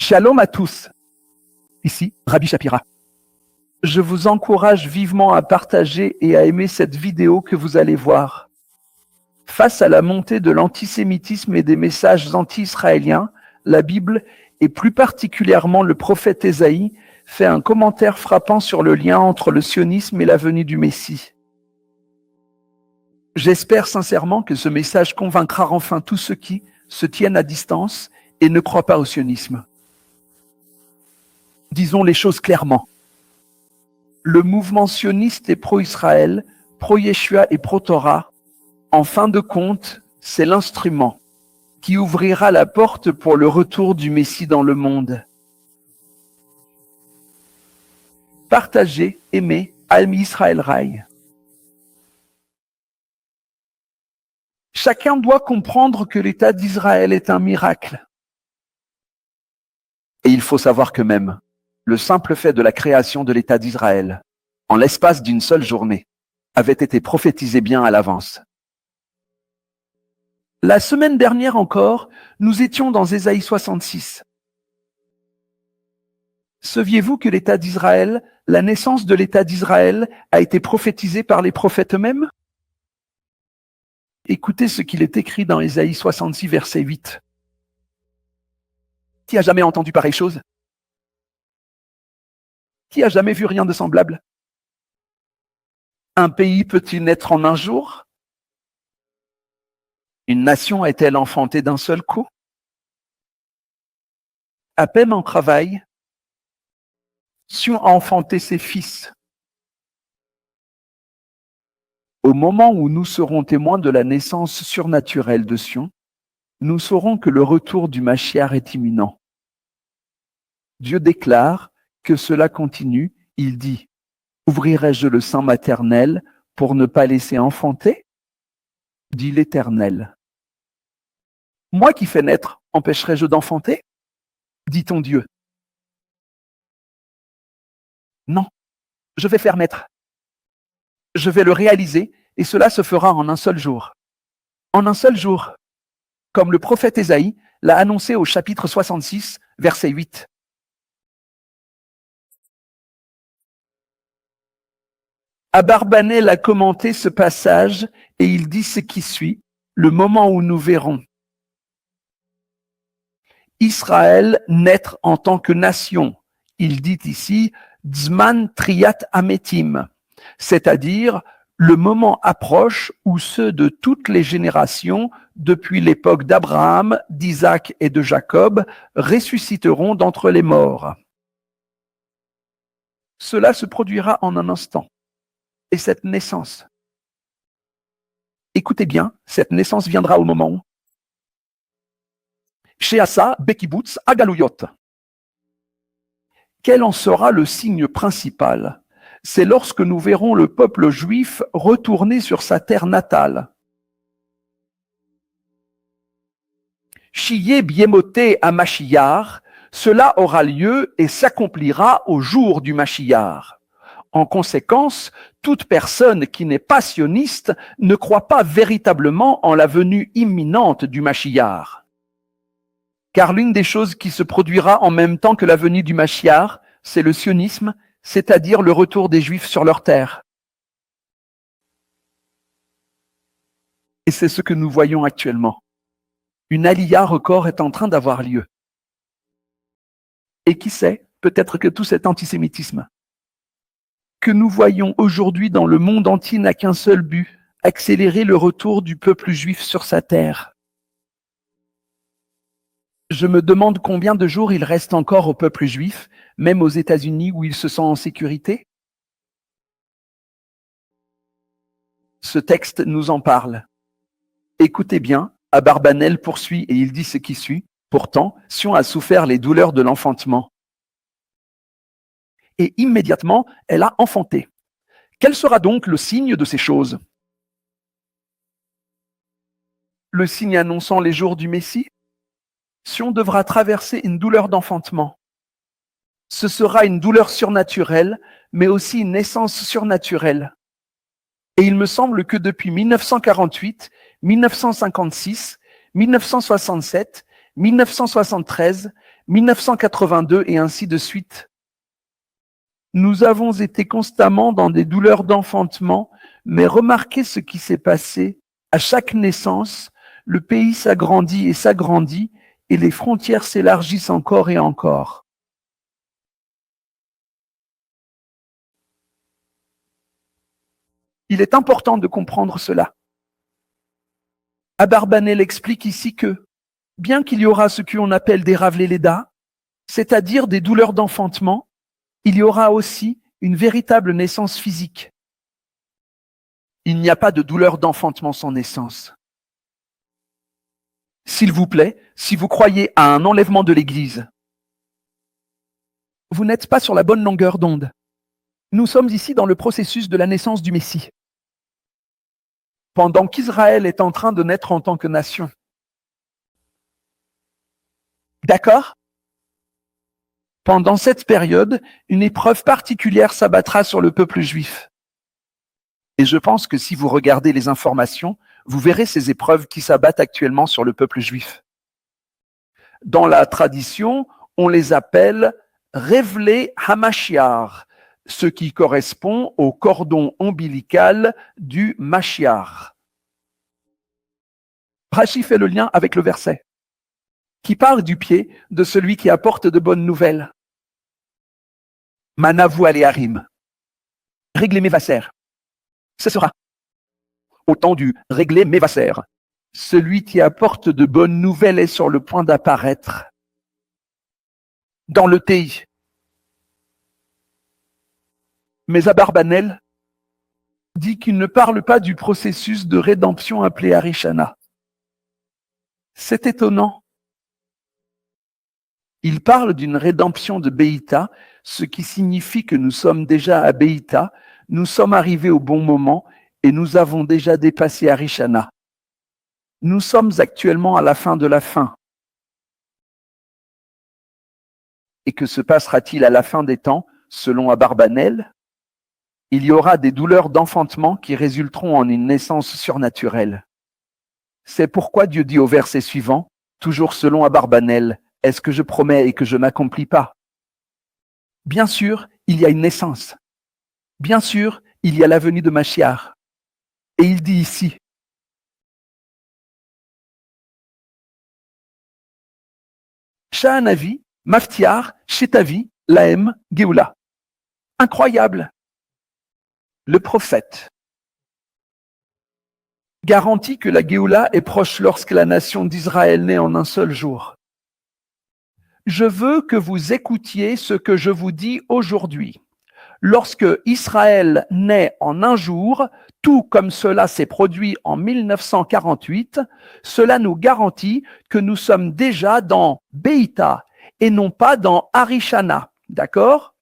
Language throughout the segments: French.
Shalom à tous. Ici, Rabbi Shapira. Je vous encourage vivement à partager et à aimer cette vidéo que vous allez voir. Face à la montée de l'antisémitisme et des messages anti-israéliens, la Bible, et plus particulièrement le prophète Ésaïe, fait un commentaire frappant sur le lien entre le sionisme et la venue du Messie. J'espère sincèrement que ce message convaincra enfin tous ceux qui se tiennent à distance et ne croient pas au sionisme. Disons les choses clairement. Le mouvement sioniste est pro-Israël, pro-Yeshua et pro-Torah. En fin de compte, c'est l'instrument qui ouvrira la porte pour le retour du Messie dans le monde. Partagez, aimez, Almi Israël Rai. Chacun doit comprendre que l'État d'Israël est un miracle. Et il faut savoir que même le simple fait de la création de l'État d'Israël, en l'espace d'une seule journée, avait été prophétisé bien à l'avance. La semaine dernière encore, nous étions dans Ésaïe 66. Saviez-vous que l'État d'Israël, la naissance de l'État d'Israël, a été prophétisée par les prophètes eux-mêmes? Écoutez ce qu'il est écrit dans Ésaïe 66, verset 8. Qui a jamais entendu pareille chose? Qui a jamais vu rien de semblable? Un pays peut-il naître en un jour? Une nation est-elle enfantée d'un seul coup? À peine en travail, Sion a enfanté ses fils. Au moment où nous serons témoins de la naissance surnaturelle de Sion, nous saurons que le retour du Mashiach est imminent. Dieu déclare que cela continue, il dit « Ouvrirai-je le sein maternel pour ne pas laisser enfanter ?» dit l'Éternel. « Moi qui fais naître, empêcherai-je d'enfanter ?» dit ton Dieu. Non, je vais faire naître. Je vais le réaliser et cela se fera en un seul jour. En un seul jour, comme le prophète Ésaïe l'a annoncé au chapitre 66, verset 8. Abarbanel a commenté ce passage et il dit ce qui suit, le moment où nous verrons Israël naître en tant que nation. Il dit ici Zman Triat Ametim, c'est-à-dire le moment approche où ceux de toutes les générations, depuis l'époque d'Abraham, d'Isaac et de Jacob, ressusciteront d'entre les morts. Cela se produira en un instant. Et cette naissance, écoutez bien, cette naissance viendra au moment où Sheasa Bekibutz Agaluyot. Quel en sera le signe principal? C'est lorsque nous verrons le peuple juif retourner sur sa terre natale. Shiye Biemote à Mashiach, cela aura lieu et s'accomplira au jour du Mashiach. En conséquence, toute personne qui n'est pas sioniste ne croit pas véritablement en la venue imminente du Mashiach. Car l'une des choses qui se produira en même temps que la venue du Mashiach, c'est le sionisme, c'est-à-dire le retour des Juifs sur leur terre. Et c'est ce que nous voyons actuellement. Une aliyah record est en train d'avoir lieu. Et qui sait, peut-être que tout cet antisémitisme que nous voyons aujourd'hui dans le monde entier n'a qu'un seul but, accélérer le retour du peuple juif sur sa terre. Je me demande combien de jours il reste encore au peuple juif, même aux États-Unis où il se sent en sécurité. Ce texte nous en parle. Écoutez bien, Abarbanel poursuit et il dit ce qui suit. Pourtant, Sion a souffert les douleurs de l'enfantement. Et immédiatement, elle a enfanté. Quel sera donc le signe de ces choses? Le signe annonçant les jours du Messie? Sion devra traverser une douleur d'enfantement. Ce sera une douleur surnaturelle, mais aussi une naissance surnaturelle. Et il me semble que depuis 1948, 1956, 1967, 1973, 1982 et ainsi de suite. Nous avons été constamment dans des douleurs d'enfantement, mais remarquez ce qui s'est passé. À chaque naissance, le pays s'agrandit et les frontières s'élargissent encore et encore. Il est important de comprendre cela. Abarbanel explique ici que, bien qu'il y aura ce qu'on appelle des Rav Léda, c'est-à-dire des douleurs d'enfantement, il y aura aussi une véritable naissance physique. Il n'y a pas de douleur d'enfantement sans naissance. S'il vous plaît, si vous croyez à un enlèvement de l'Église, vous n'êtes pas sur la bonne longueur d'onde. Nous sommes ici dans le processus de la naissance du Messie. Pendant qu'Israël est en train de naître en tant que nation. D'accord ? Pendant cette période, une épreuve particulière s'abattra sur le peuple juif. Et je pense que si vous regardez les informations, vous verrez ces épreuves qui s'abattent actuellement sur le peuple juif. Dans la tradition, on les appelle Revlé Hamashiach, ce qui correspond au cordon ombilical du Mashiach. Rashi fait le lien avec le verset qui parle du pied de celui qui apporte de bonnes nouvelles. Manavu Aleharim. Réglé Mévasser. Ce sera au temps du réglé Mévasser. Celui qui apporte de bonnes nouvelles est sur le point d'apparaître dans le pays. Mais Abarbanel dit qu'il ne parle pas du processus de rédemption appelé Arishana. C'est étonnant. Il parle d'une rédemption de Béïta, ce qui signifie que nous sommes déjà à Béïta, nous sommes arrivés au bon moment et nous avons déjà dépassé Arishana. Nous sommes actuellement à la fin de la fin. Et que se passera-t-il à la fin des temps, selon Abarbanel ? Il y aura des douleurs d'enfantement qui résulteront en une naissance surnaturelle. C'est pourquoi Dieu dit au verset suivant, toujours selon Abarbanel, « Est-ce que je promets et que je n'accomplis pas ?» Bien sûr, il y a une naissance. Bien sûr, il y a la venue de Mashiach. Et il dit ici, Sha'anavi, Maftiar, Shetavi, Laem, Geoula. Incroyable. Le prophète garantit que la Géoula est proche lorsque la nation d'Israël naît en un seul jour. Je veux que vous écoutiez ce que je vous dis aujourd'hui. Lorsque Israël naît en un jour, tout comme cela s'est produit en 1948, cela nous garantit que nous sommes déjà dans Béïta et non pas dans Arishana. D'accord ?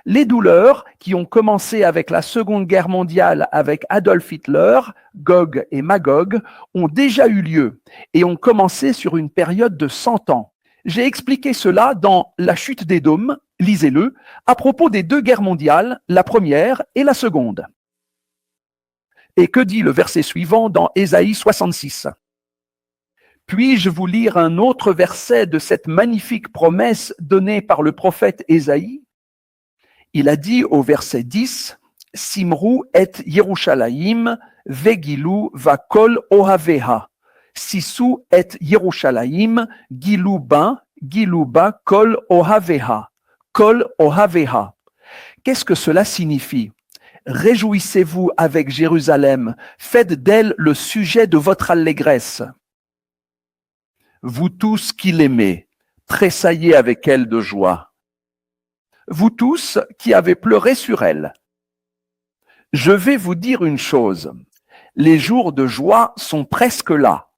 Les douleurs qui ont commencé avec la Seconde Guerre mondiale avec Adolf Hitler, Gog et Magog, ont déjà eu lieu et ont commencé sur une période de 100 ans. J'ai expliqué cela dans La chute des dômes, lisez-le, à propos des deux guerres mondiales, la première et la seconde. Et que dit le verset suivant dans Ésaïe 66 ? Puis-je vous lire un autre verset de cette magnifique promesse donnée par le prophète Ésaïe ? Il a dit au verset 10, « Simru et Yerushalayim vegilu vakol ohaveha. Sisu et Yerushalayim gilu ba kol ohaveha. Kol ohaveha. » Qu'est-ce que cela signifie ? Réjouissez-vous avec Jérusalem, faites d'elle le sujet de votre allégresse. Vous tous qui l'aimez, tressaillez avec elle de joie. Vous tous qui avez pleuré sur elle. Je vais vous dire une chose, les jours de joie sont presque là.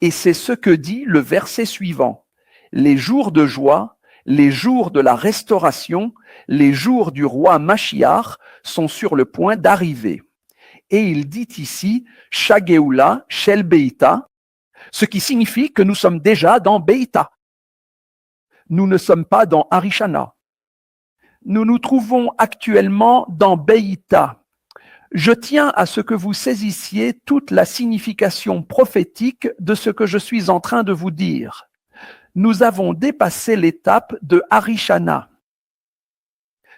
Et c'est ce que dit le verset suivant. Les jours de joie, les jours de la restauration, les jours du roi Mashiach sont sur le point d'arriver. Et il dit ici, Shagéoula, Shel Beïta, ce qui signifie que nous sommes déjà dans Beïta. Nous ne sommes pas dans Arishana. Nous nous trouvons actuellement dans Beïta. Je tiens à ce que vous saisissiez toute la signification prophétique de ce que je suis en train de vous dire. nous avons dépassé l'étape de Harishana.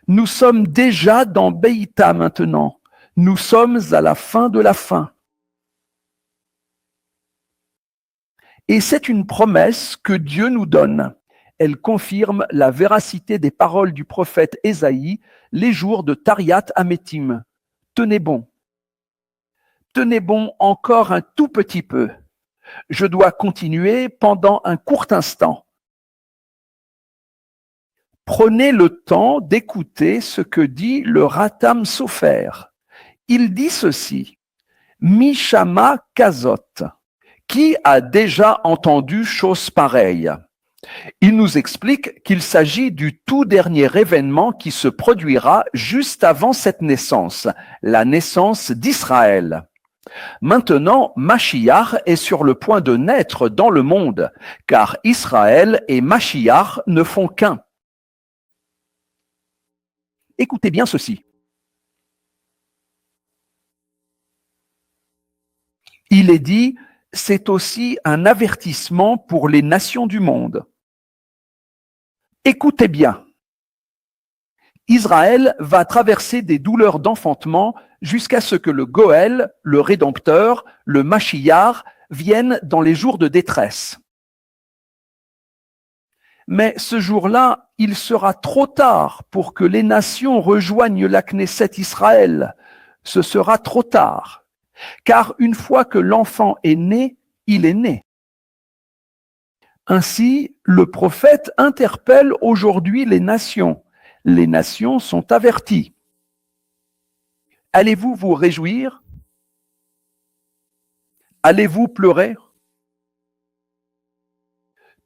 Nous sommes déjà dans Beïta maintenant. Nous sommes à la fin de la fin. Et c'est une promesse que Dieu nous donne. Elle confirme la véracité des paroles du prophète Ésaïe les jours de Tariat Amétim. Tenez bon. Tenez bon encore un tout petit peu. Je dois continuer pendant un court instant. Prenez le temps d'écouter ce que dit le Ratam Sofer. Il dit ceci, Mishama Kazot. Qui a déjà entendu chose pareille? Il nous explique qu'il s'agit du tout dernier événement qui se produira juste avant cette naissance, la naissance d'Israël. Maintenant, Mashiach est sur le point de naître dans le monde, car Israël et Mashiach ne font qu'un. Écoutez bien ceci. Il est dit, c'est aussi un avertissement pour les nations du monde. Écoutez bien. Israël va traverser des douleurs d'enfantement jusqu'à ce que le Goël, le Rédempteur, le Mashiach viennent dans les jours de détresse. Mais ce jour-là, il sera trop tard pour que les nations rejoignent la Knesset Israël. Ce sera trop tard. Car une fois que l'enfant est né, il est né. Ainsi, le prophète interpelle aujourd'hui les nations. Les nations sont averties. Allez-vous vous réjouir? Allez-vous pleurer?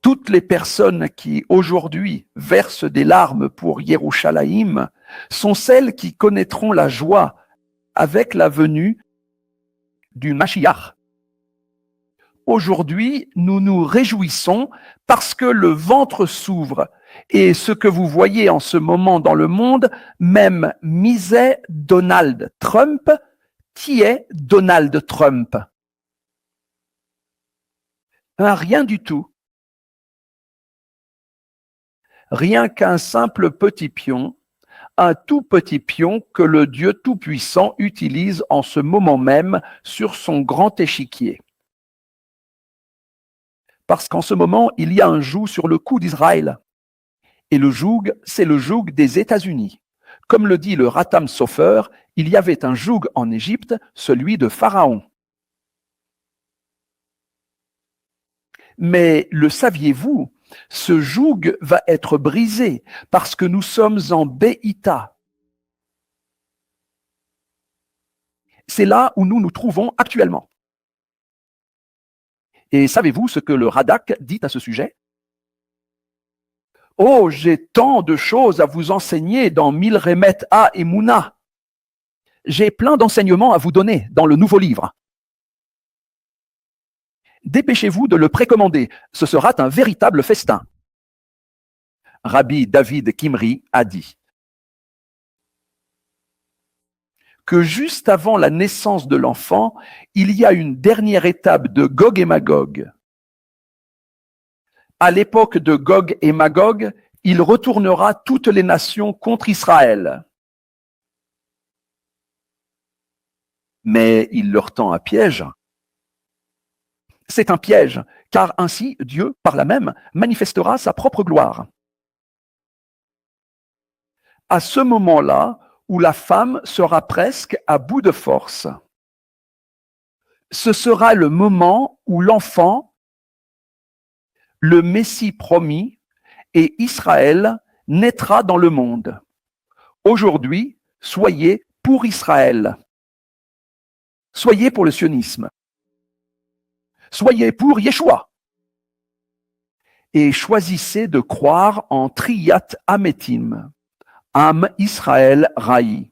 Toutes les personnes qui aujourd'hui versent des larmes pour Yerushalayim sont celles qui connaîtront la joie avec la venue du Mashiach. Aujourd'hui, nous nous réjouissons parce que le ventre s'ouvre. Et ce que vous voyez en ce moment dans le monde, même misait Donald Trump, qui est Donald Trump? Rien du tout. Rien qu'un simple petit pion, un tout petit pion que le Dieu Tout-Puissant utilise en ce moment même sur son grand échiquier. Parce qu'en ce moment, il y a un joug sur le cou d'Israël. Et le joug, c'est le joug des États-Unis. Comme le dit le Ratam Sofer, il y avait un joug en Égypte, celui de Pharaon. Mais le saviez-vous, ce joug va être brisé parce que nous sommes en Beïta. C'est là où nous nous trouvons actuellement. Et savez-vous ce que le Radak dit à ce sujet? Oh, j'ai tant de choses à vous enseigner dans Milremet A et Mouna. J'ai plein d'enseignements à vous donner dans le nouveau livre. Dépêchez-vous de le précommander, ce sera un véritable festin. Rabbi David Kimri a dit que juste avant la naissance de l'enfant, il y a une dernière étape de Gog et Magog. À l'époque de Gog et Magog, il retournera toutes les nations contre Israël. Mais il leur tend un piège. C'est un piège, car ainsi Dieu, par là même, manifestera sa propre gloire. À ce moment-là, où la femme sera presque à bout de force, ce sera le moment où l'enfant, le Messie promis, et Israël naîtra dans le monde. Aujourd'hui, soyez pour Israël. Soyez pour le sionisme. Soyez pour Yeshua. Et choisissez de croire en Triyat Ametim, Am Israël Raï.